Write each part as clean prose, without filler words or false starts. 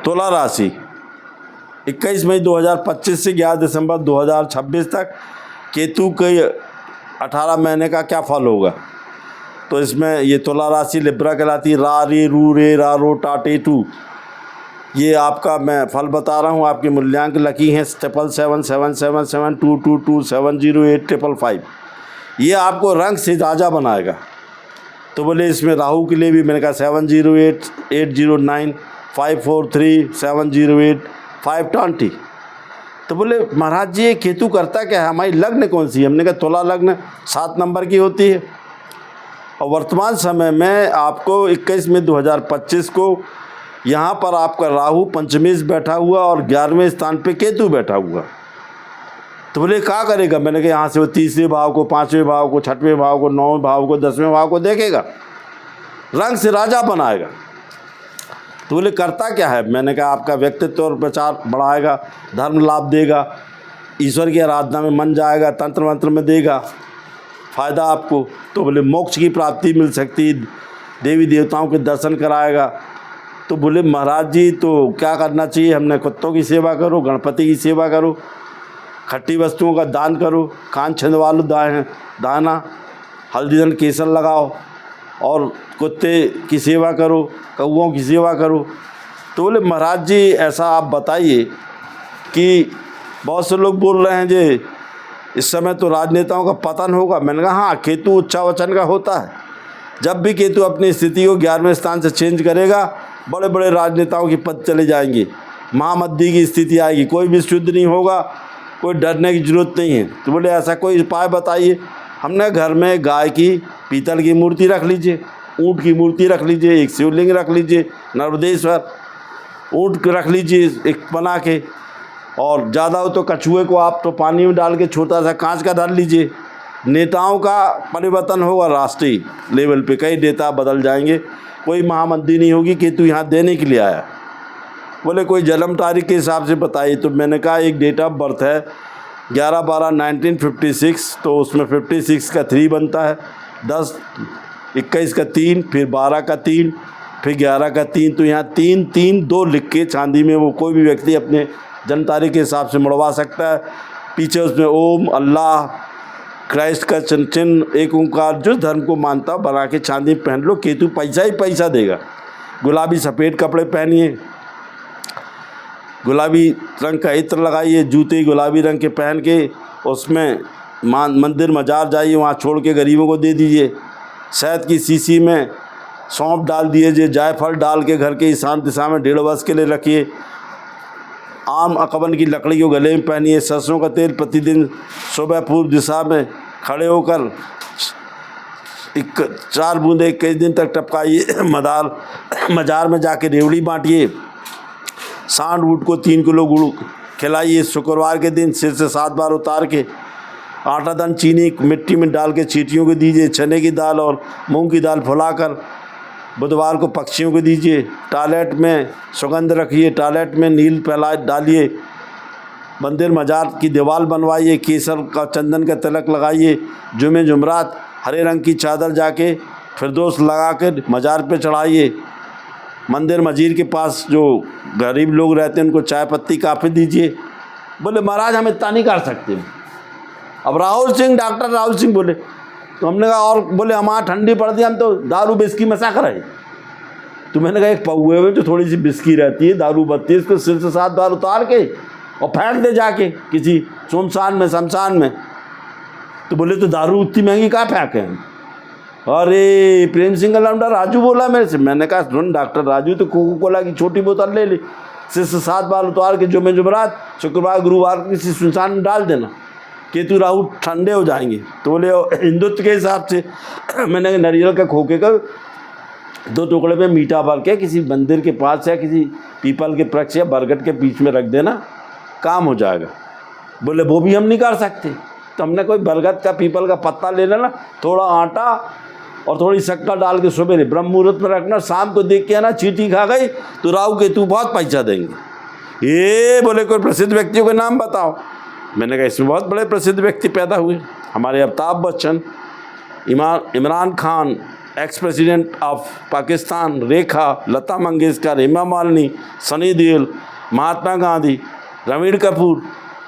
तुला राशि 21 मई 2025 से 11 दिसंबर 2026 तक केतु के 18 महीने का क्या फल होगा। तो इसमें ये तुला राशि लिब्रा कहलाती है। रा रे रू रे रा रो टा टे टू, ये आपका मैं फल बता रहा हूँ। आपके मूल्यांक लकी हैं 77777722270855। ये आपको रंग से राजा बनाएगा। तो बोले इसमें राहु के लिए भी मैंने कहा 708809543708 तो बोले महाराज जी ये केतु करता क्या है, हमारी लग्न कौन सी है। हमने कहा तुला लग्न 7 नंबर की होती है। और वर्तमान समय में आपको 21 मई 2025 को यहाँ पर आपका राहु पंचमेश बैठा हुआ और 11वें स्थान पे केतु बैठा हुआ। तो बोले क्या करेगा। मैंने कहा यहाँ से वो 3रे भाव को, 5वें भाव को, 6वें भाव को, 9वें भाव को, 10वें भाव को देखेगा, रंग से राजा बनाएगा। तो बोले करता क्या है। मैंने कहा आपका व्यक्तित्व और प्रचार बढ़ाएगा, धर्म लाभ देगा, ईश्वर की आराधना में मन जाएगा, तंत्र मंत्र में देगा फ़ायदा आपको। तो बोले मोक्ष की प्राप्ति मिल सकती, देवी देवताओं के दर्शन कराएगा। तो बोले महाराज जी तो क्या करना चाहिए। हमने कुत्तों की सेवा करो, गणपति की सेवा करो, खट्टी वस्तुओं का दान करो, कान छिंदवा लो दाना, हल्दी धन केसर लगाओ और कुत्ते की सेवा करो, कौओं की सेवा करो। तो बोले महाराज जी ऐसा आप बताइए कि बहुत से लोग बोल रहे हैं जी इस समय तो राजनेताओं का पतन होगा। मैंने कहा हाँ, केतु उच्चावचन का होता है। जब भी केतु अपनी स्थिति को 11वें स्थान से चेंज करेगा, बड़े बड़े राजनेताओं की पद चले जाएंगे, महामद्दी की स्थिति आएगी, कोई भी शुद्ध नहीं होगा, कोई डरने की ज़रूरत नहीं है। तो बोले ऐसा कोई उपाय बताइए। हमने घर में गाय की पीतल की मूर्ति रख लीजिए, ऊँट की मूर्ति रख लीजिए, एक शिवलिंग रख लीजिए, नर्मदेश्वर ऊँट रख लीजिए एक बना के, और ज़्यादा हो तो कछुए को आप तो पानी में डाल के छोटा सा कांच का डाल लीजिए। नेताओं का परिवर्तन होगा राष्ट्रीय लेवल पे, कई नेता बदल जाएंगे, कोई महामंत्री नहीं होगी। केतु यहाँ देने के लिए आया। बोले कोई जन्म तारीख के हिसाब से बताइए। तो मैंने कहा एक डेट ऑफ बर्थ है 11/12/1956, तो उसमें 56 का 3 बनता है, 10 21 का 3, फिर 12 का 3, फिर 11 का 3। तो यहाँ 3 3 2 लिख के चांदी में वो कोई भी व्यक्ति अपने जन्म तारीख के हिसाब से मुड़वा सकता है। पीछे उसमें ओम, अल्लाह, क्राइस्ट का चिन्ह, एक ओंकार, जो धर्म को मानता बना के चांदी पहन लो। केतु पैसा ही पैसा देगा। गुलाबी सफ़ेद कपड़े पहनिए, गुलाबी रंग का इत्र लगाइए, जूते गुलाबी रंग के पहन के उसमें मंदिर मजार जाइए, वहाँ छोड़ के गरीबों को दे दीजिए। शहद की शीशी में सौंफ डाल दीजिए, जायफल डाल के घर के ईशान दिशा में 1.5 वर्ष के लिए रखिए। आम अकबन की लकड़ी को गले में पहनिए। सरसों का तेल प्रतिदिन सुबह पूर्व दिशा में खड़े होकर 4 बूंदे 21 दिन तक टपकाइए। मजार में जाके रेवड़ी बांटिए। सांड ऊँट को 3 किलो गुड़ खिलाइए। शुक्रवार के दिन सिर से 7 बार उतार के आटा दान चीनी मिट्टी में डाल के चींटियों को दीजिए। चने की दाल और मूंग की दाल फुलाकर बुधवार को पक्षियों को दीजिए। टॉयलेट में सुगंध रखिए, टॉयलेट में नील फैला डालिए। मंदिर मजार की दीवार बनवाइए, केसर का चंदन का तिलक लगाइए। जुमे जुमरात हरे रंग की चादर जाके फिरदौस लगा कर मजार पे चढ़ाइए। मंदिर मजीर के पास जो गरीब लोग रहते हैं उनको चाय पत्ती काफ़ी दीजिए। बोले महाराज हम इतना नहीं कर सकते। अब राहुल सिंह, डॉक्टर राहुल सिंह बोले, तो हमने कहा और बोले हमारा ठंडी पड़ती है, हम तो दारू बिस्की में क्या करें। तो मैंने कहा एक पौए में जो थोड़ी सी बिस्की रहती है, दारू बत्ती है, इसको सिर से 7 बार उतार के और फेंक दे जाके किसी सुनसान में, शमशान में। तो बोले तो दारू उतनी महंगी कहाँ फेंकें। अरे प्रेम सिंह लौंडा राजू बोला मेरे से। मैंने कहा सुन डॉक्टर राजू, तो कोको कोला की छोटी बोतल ले ले, सिर से 7 बार उतार के जुमे जुमरात, शुक्रवार गुरुवार किसी सुनसान में डाल देना, केतु राहु ठंडे हो जाएंगे। तो बोले हिंदुत्व के हिसाब से मैंने नारियल का खोखे का 2 टुकड़े में मीठा भर के किसी मंदिर के पास या किसी पीपल के वृक्ष या बरगद के बीच में रख देना, काम हो जाएगा। बोले वो भी हम नहीं कर सकते। तो हमने कोई बरगद का पीपल का पत्ता ले लेना, थोड़ा आटा और थोड़ी शक्कर डाल के सुबह ब्रह्म मुहूर्त में रखना, शाम को देख के आना चींटी खा गई तो राहु केतु बहुत पैसा देंगे। ये बोले कोई प्रसिद्ध व्यक्तियों के नाम बताओ। मैंने कहा इसमें बहुत बड़े प्रसिद्ध व्यक्ति पैदा हुए, हमारे Amitabh Bachchan, Imran Khan, ex president of Pakistan, Rekha, Lata Mangeshkar, Hema Malini, Sunny Deol, Mahatma Gandhi, Ranbir Kapoor.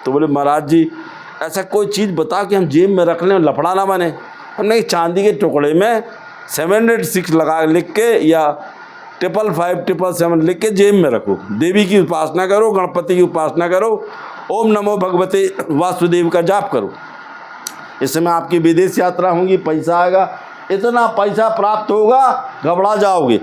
तो बोले महाराज जी ऐसा कोई चीज़ बता कि हम जेब में रख लें, लफड़ा ना बने। हमने चांदी के टुकड़े में 786 लगा लिख के या 555 लिख के जेब में रखो, देवी की उपासना करो, गणपति की उपासना करो, ओम नमो भगवते वासुदेव का जाप करो। इस समय आपकी विदेश यात्रा होगी, पैसा आएगा, इतना पैसा प्राप्त होगा घबरा जाओगे।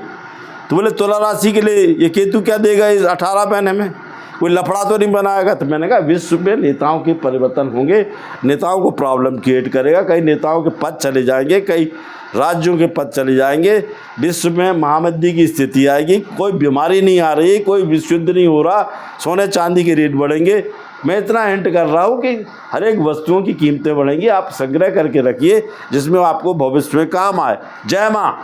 तो बोले तुला राशि के लिए ये केतु क्या देगा इस 18 महीने में, कोई लफड़ा तो नहीं बनाएगा। तो मैंने कहा विश्व में नेताओं के परिवर्तन होंगे, नेताओं को प्रॉब्लम क्रिएट करेगा, कई नेताओं के पद चले जाएंगे, कई राज्यों के पद चले जाएंगे, विश्व में महामंदी की स्थिति आएगी, कोई बीमारी नहीं आ रही, कोई विश्व युद्ध नहीं हो रहा, सोने चांदी के रेट बढ़ेंगे। मैं इतना हिंट कर रहा हूँ कि हर एक वस्तुओं की कीमतें बढ़ेंगी, आप संग्रह करके रखिए जिसमें आपको भविष्य में काम आए। जय माँ।